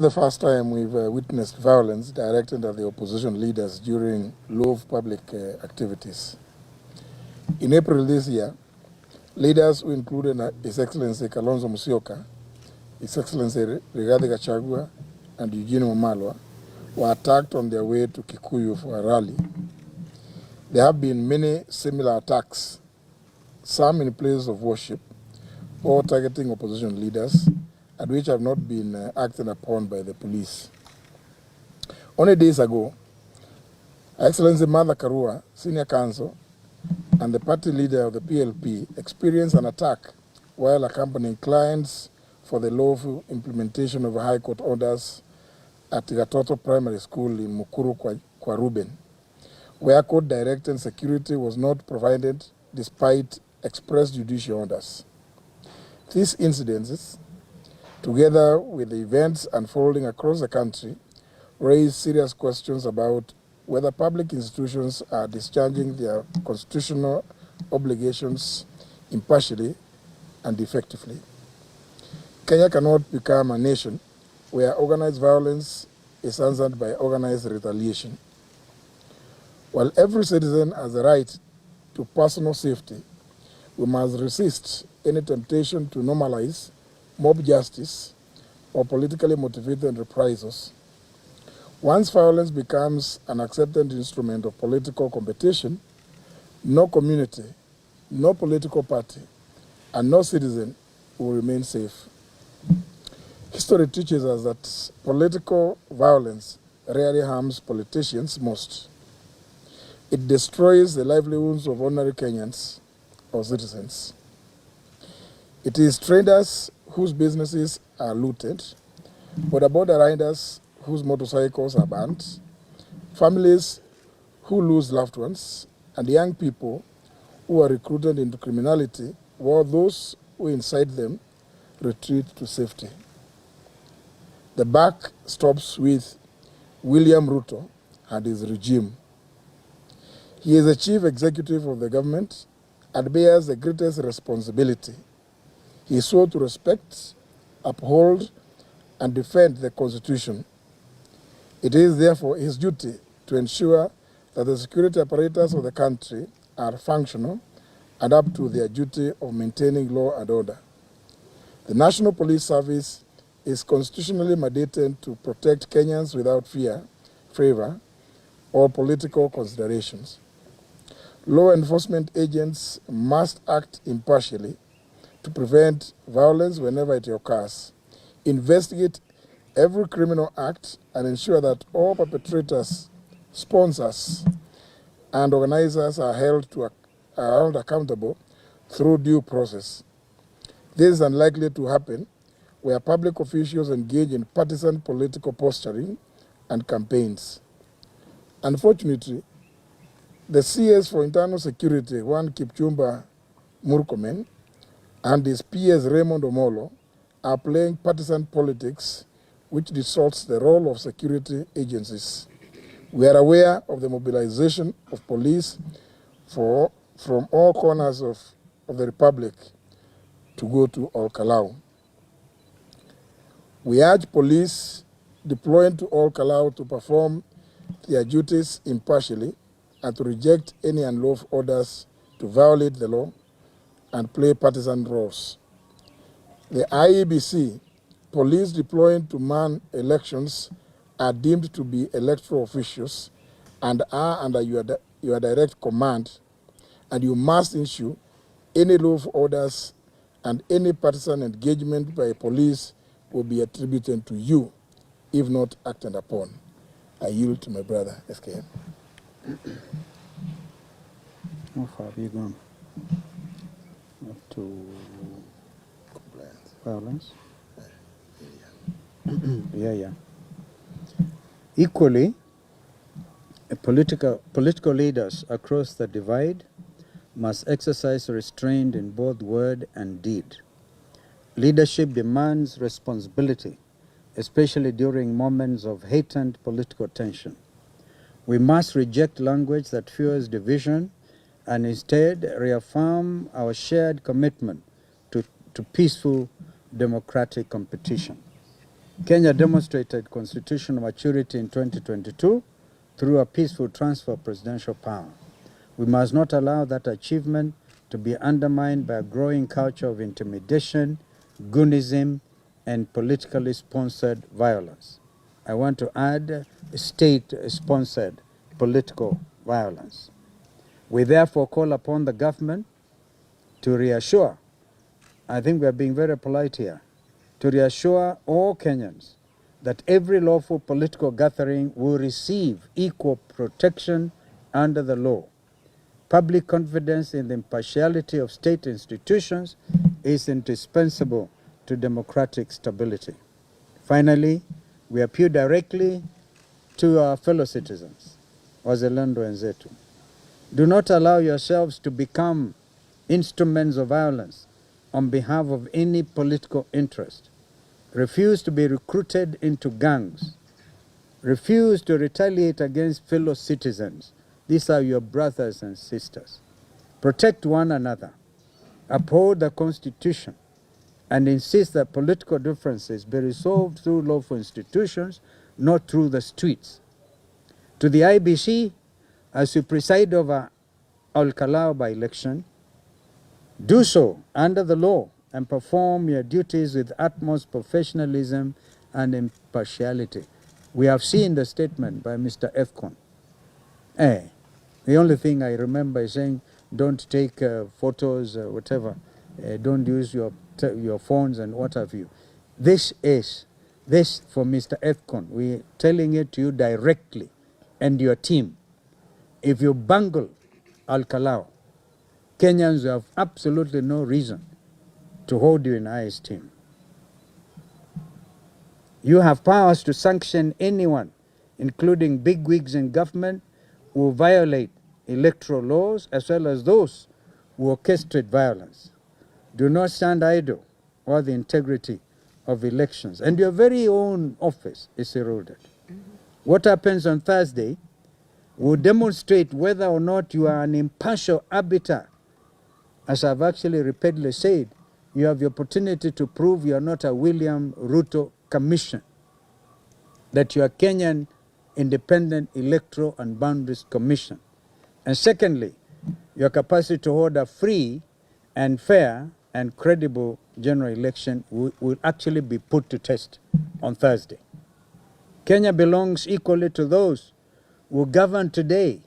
The first time we've witnessed violence directed at the opposition leaders during low public activities. In April this year, leaders who included His Excellency Kalonzo Musyoka, His Excellency Rigathi Gachagua, and Eugene Wamalwa were attacked on their way to Kikuyu for a rally. There have been many similar attacks, some in places of worship or targeting opposition leaders, and which have not been acted upon by the police. Only days ago, Excellency Martha Karua, Senior Counsel, and the party leader of the PLP experienced an attack while accompanying clients for the lawful implementation of High Court orders at Gatoto Primary School in Mukuru Kwa Ruben, where court-directed security was not provided despite express judicial orders. These incidents, together with the events unfolding across the country, raise serious questions about whether public institutions are discharging their constitutional obligations impartially and effectively. Kenya cannot become a nation where organized violence is answered by organized retaliation. While every citizen has a right to personal safety, we must resist any temptation to normalize mob justice or politically motivated reprisals. Once violence becomes an accepted instrument of political competition, no community, no political party, and no citizen will remain safe. History teaches us that political violence rarely harms politicians most. It destroys the livelihoods of ordinary Kenyans or citizens. It is traders whose businesses are looted, border riders whose motorcycles are burnt, families who lose loved ones, and young people who are recruited into criminality, while those who incite them retreat to safety. The buck stops with William Ruto and his regime. He is the chief executive of the government and bears the greatest responsibility. He sought to respect, uphold, and defend the Constitution. It is therefore his duty to ensure that the security apparatus of the country are functional and up to their duty of maintaining law and order. The National Police Service is constitutionally mandated to protect Kenyans without fear, favor, or political considerations. Law enforcement agents must act impartially to prevent violence whenever it occurs, investigate every criminal act, and ensure that all perpetrators, sponsors, and organizers are held accountable through due process. This is unlikely to happen where public officials engage in partisan political posturing and campaigns. Unfortunately, the CS for Internal Security, Juan Kipchumba Murkomen, and his PS Raymond Omolo are playing partisan politics which distorts the role of security agencies. We are aware of the mobilization of police from all corners of the Republic to go to Ol-Kalou. We urge police deployed to Ol-Kalou to perform their duties impartially and to reject any unlawful orders to violate the law and play partisan roles. The IEBC, police deployed to man elections, are deemed to be electoral officials and are under your direct command, and you must issue any lawful orders, and any partisan engagement by police will be attributed to you if not acted upon. I yield to my brother, SKM. How far have you gone? Up to violence? Yeah. Equally, political leaders across the divide must exercise restraint in both word and deed. Leadership demands responsibility, especially during moments of heightened political tension. We must reject language that fuels division and instead reaffirm our shared commitment to peaceful democratic competition. Kenya demonstrated constitutional maturity in 2022 through a peaceful transfer of presidential power. We must not allow that achievement to be undermined by a growing culture of intimidation, goonism, and politically sponsored violence. I want to add state-sponsored political violence. We therefore call upon the government to reassure, I think we are being very polite here, to reassure all Kenyans that every lawful political gathering will receive equal protection under the law. Public confidence in the impartiality of state institutions is indispensable to democratic stability. Finally, we appeal directly to our fellow citizens, wazalendo wenzetu. Do not allow yourselves to become instruments of violence on behalf of any political interest. Refuse to be recruited into gangs. Refuse to retaliate against fellow citizens. These are your brothers and sisters. Protect one another. Uphold the Constitution and insist that political differences be resolved through lawful institutions, not through the streets. To the IBC, as you preside over Al-Kalau by-election, do so under the law and perform your duties with utmost professionalism and impartiality. We have seen the statement by Mr. Efcon. The only thing I remember is saying, don't take photos, whatever. Don't use your phones and what have you. This for Mr. Efcon. We're telling it to you directly and your team. If you bungle Al-Kalau, Kenyans have absolutely no reason to hold you in high esteem. You have powers to sanction anyone, including bigwigs in government, who violate electoral laws as well as those who orchestrate violence. Do not stand idle while the integrity of elections and your very own office is eroded. What happens on Thursday will demonstrate whether or not you are an impartial arbiter. As I've actually repeatedly said, you have the opportunity to prove you are not a William Ruto commission, that you are Kenyan Independent Electoral and Boundaries Commission. And secondly, your capacity to hold a free and fair and credible general election will actually be put to test on Thursday. Kenya belongs equally to those who govern today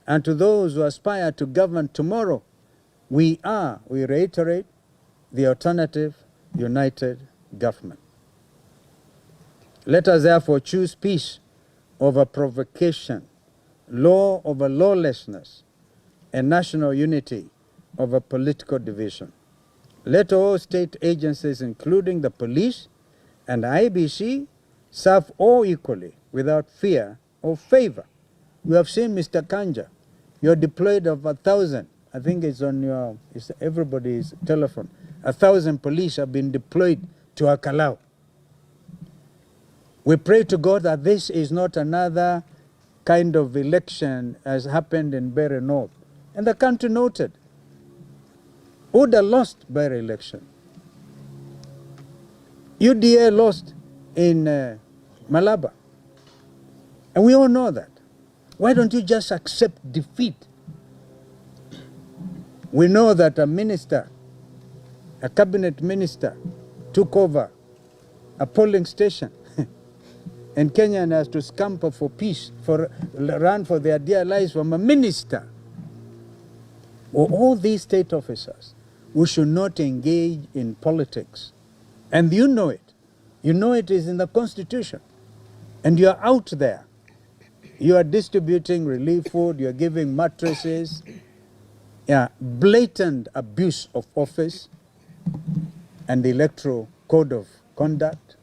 and to those who aspire to govern tomorrow. We reiterate, the alternative united government. Let us therefore choose peace over provocation, law over lawlessness, and national unity over political division. Let all state agencies, including the police and IBC, serve all equally without fear or favor. We have seen Mr. Kanja, you're deployed of 1,000. I think it's on everybody's telephone. 1,000 police have been deployed to Al-Kalau. We pray to God that this is not another kind of election as happened in Bere North. And the country noted, UDA lost Bere election. UDA lost in Malaba. And we all know that. Why don't you just accept defeat? We know that a minister, a cabinet minister, took over a polling station. And Kenyan has to scamper for peace, run for their dear lives from a minister. Or all these state officers, we should not engage in politics. And you know it. You know it is in the Constitution. And you are out there. You are distributing relief food, you are giving mattresses. Yeah, blatant abuse of office and the electoral code of conduct.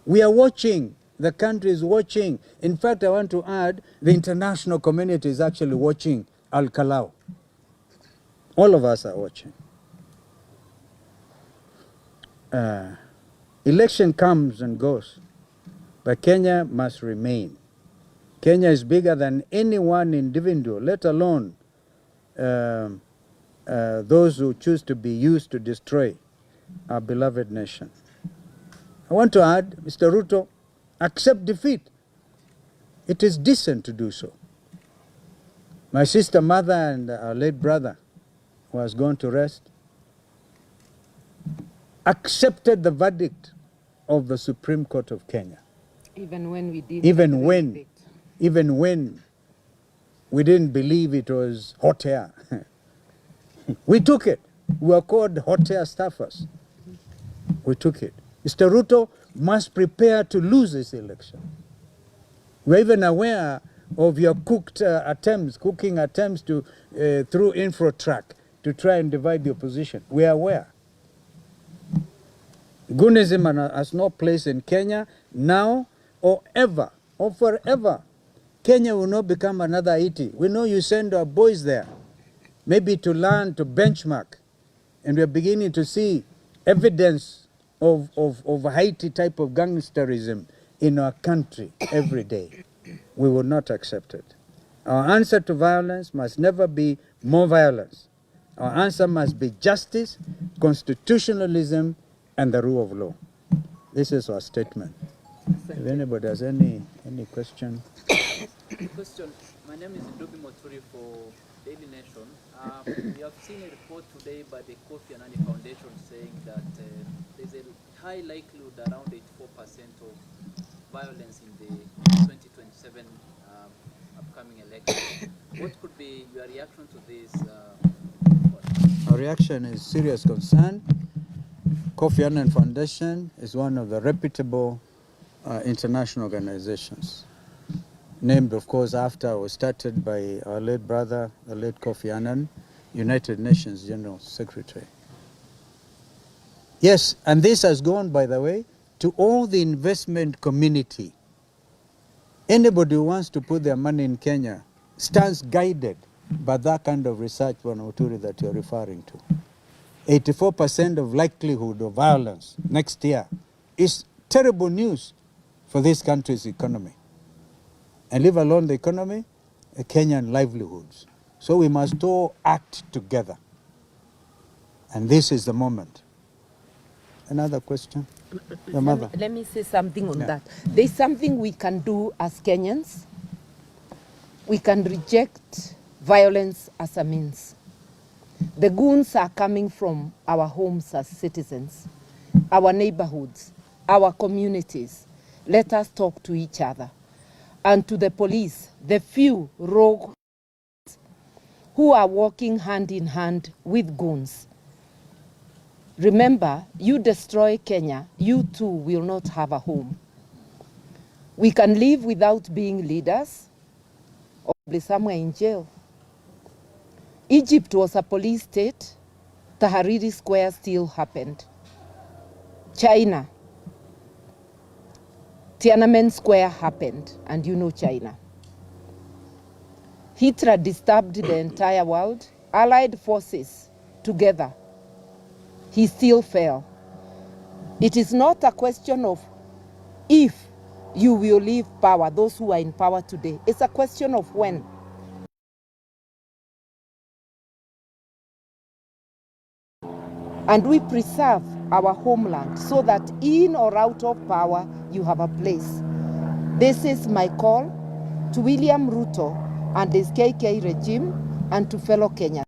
We are watching. The country is watching. In fact, I want to add, the international community is actually watching Al-Kalau. All of us are watching. Election comes and goes, but Kenya must remain. Kenya is bigger than any one individual, let alone those who choose to be used to destroy our beloved nation. I want to add, Mr. Ruto, accept defeat. It is decent to do so. My sister, mother, and our late brother, who has gone to rest, accepted the verdict of the Supreme Court of Kenya. Even when we did. Even when we didn't believe it was hot air. We took it. We were called hot air staffers. We took it. Mr. Ruto must prepare to lose this election. We're even aware of your cooking attempts to through Infotrak to try and divide the opposition. We are aware. Gunism has no place in Kenya now or ever or forever. Kenya will not become another Haiti. We know you send our boys there, maybe to learn, to benchmark, and we're beginning to see evidence of Haiti type of gangsterism in our country every day. We will not accept it. Our answer to violence must never be more violence. Our answer must be justice, constitutionalism, and the rule of law. This is our statement. If anybody has any question. Question. My name is Ndubi Moturi for Daily Nation. We have seen a report today by the Kofi Annan Foundation saying that there's a high likelihood, around 84% of violence in the 2027 upcoming election. What could be your reaction to this? Our reaction is serious concern. Kofi Annan Foundation is one of the reputable international organizations, named, of course, after, was started by our late brother, the late Kofi Annan, United Nations General Secretary. Yes, and this has gone, by the way, to all the investment community. Anybody who wants to put their money in Kenya stands guided by that kind of research, Moturi, that you're referring to. 84% of likelihood of violence next year is terrible news for this country's economy. And leave alone the economy, Kenyan livelihoods. So we must all act together. And this is the moment. Another question? Your mother. Let me say something on that. There's something we can do as Kenyans. We can reject violence as a means. The goons are coming from our homes as citizens, our neighborhoods, our communities. Let us talk to each other. And to the police, the few rogue who are working hand in hand with goons. Remember, you destroy Kenya, you too will not have a home. We can live without being leaders or be somewhere in jail. Egypt was a police state. Tahrir Square still happened. China, Tiananmen Square happened, and you know China. Hitler disturbed the entire world, allied forces together. He still fell. It is not a question of if you will leave power, those who are in power today. It's a question of when. And we preserve our homeland so that in or out of power, you have a place. This is my call to William Ruto and his KK regime and to fellow Kenyans.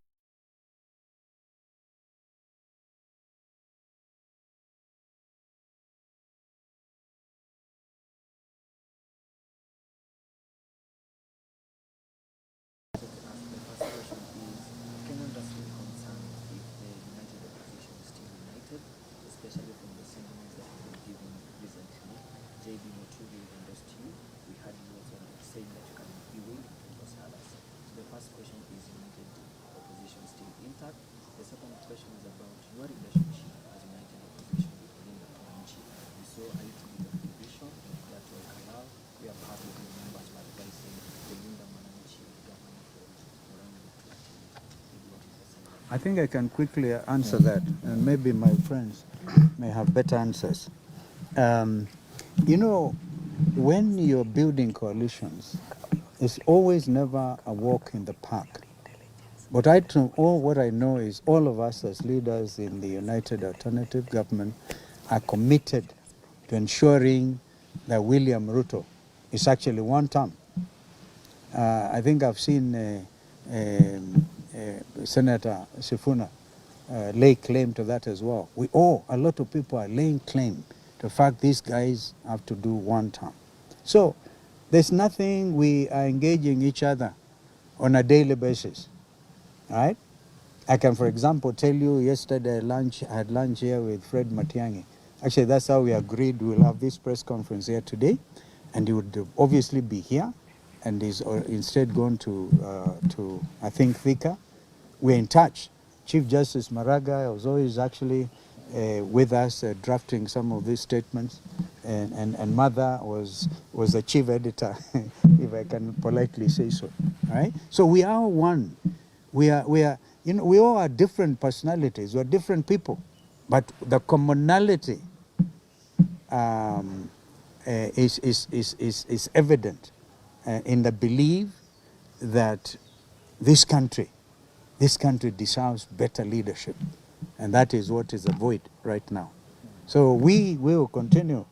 JB Moturi endorsed you. We had you also saying that you can be willing to endorse others. So the first question is United Opposition still intact. The second question is about your relationship as United Opposition with Linda Mwananchi. We saw a little bit of division in Plateau Kalau, where part of the members were advising the Linda Mwananchi government for around 20. I think I can quickly answer that, and maybe my friends may have better answers. You know, when you're building coalitions, it's always never a walk in the park. But what I know is all of us as leaders in the United Alternative Government are committed to ensuring that William Ruto is actually one term. I think I've seen Senator Sifuna lay claim to that as well. A lot of people are laying claim to the fact these guys have to do one term. So there's nothing, we are engaging each other on a daily basis, right? I can, for example, tell you yesterday I had lunch here with Fred Matiang'i. Actually, that's how we agreed we'll have this press conference here today, and he would obviously be here, and he's instead gone to I think, Thika. We're in touch. Chief Justice Maraga was always actually with us drafting some of these statements, and Mother was the chief editor, if I can politely say so. Right? So we are one. We are we all are different personalities. We're different people, but the commonality is evident in the belief that this country deserves better leadership, and that is what is a void right now. So we will continue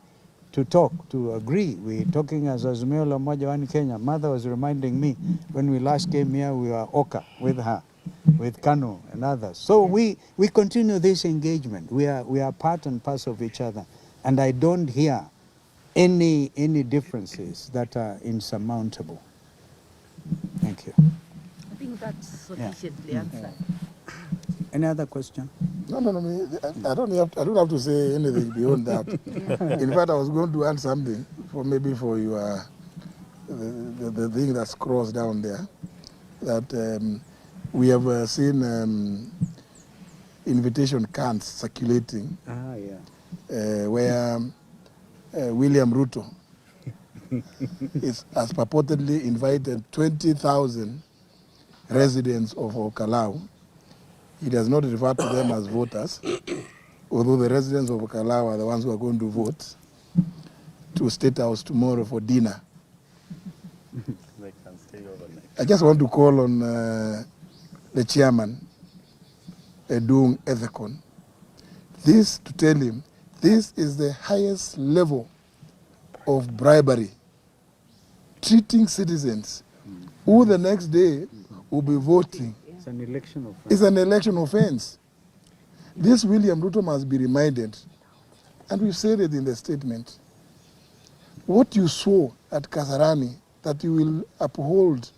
to talk, to agree. We're talking as Azimio la Umoja One Kenya. Mother was reminding me when we last came here, we were Oka with her, with Kanu and others. So we continue this engagement. We are part and parcel of each other, and I don't hear any differences that are insurmountable. Thank you. I think that's sufficiently answered. Any other question? No. I don't have to say anything beyond that. In fact, I was going to add something for your the thing that's crossed down there. That we have seen invitation cards circulating. Where William Ruto has purportedly invited 20,000 residents of Okalau. He does not refer to them as voters, although the residents of Okalau are the ones who are going to vote, to State House tomorrow for dinner. They can stay overnight. I just want to call on the chairman, Edung Ethekon, to tell him this is the highest level of bribery, treating citizens who the next day will be voting. It's an election offense. It's an election offense. This William Ruto must be reminded, and we've said it in the statement, what you saw at Kasarani, that you will uphold,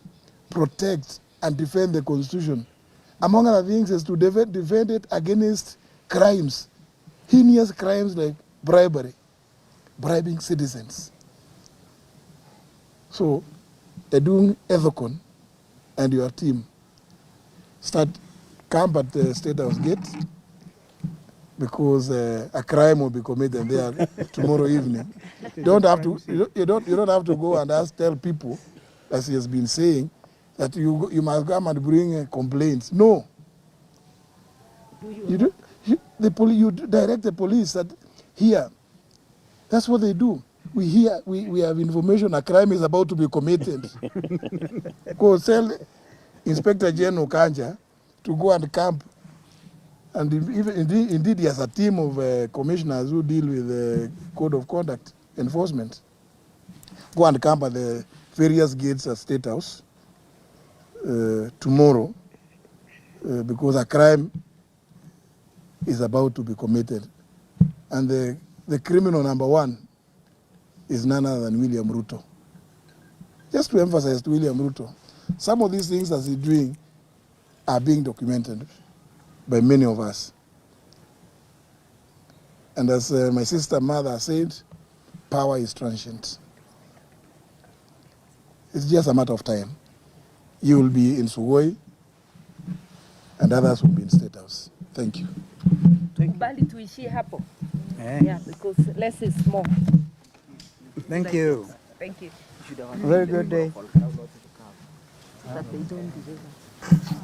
protect, and defend the Constitution, among other things, is to defend it against crimes, heinous crimes like bribery, bribing citizens. So, Edung Ethekon and your team camp at the State House gate, because a crime will be committed there tomorrow evening. You don't have to go and tell people, as he has been saying, that you must come and bring complaints. No. You direct the police that here. That's what they do. We have information a crime is about to be committed. Go tell Inspector General Kanja to go and camp. And indeed, he has a team of commissioners who deal with the code of conduct enforcement. Go and camp at the various gates at State House tomorrow, because a crime is about to be committed. And the criminal number one is none other than William Ruto. Just to emphasize to William Ruto, some of these things that he's doing are being documented by many of us. And as my sister Mother said, power is transient. It's just a matter of time. You will be in Sugoi, and others will be in State House. Thank you. Kubali tuishie hapo. Yeah, because less is more. Thank you. Thank you. Very good day. So that they don't deliver.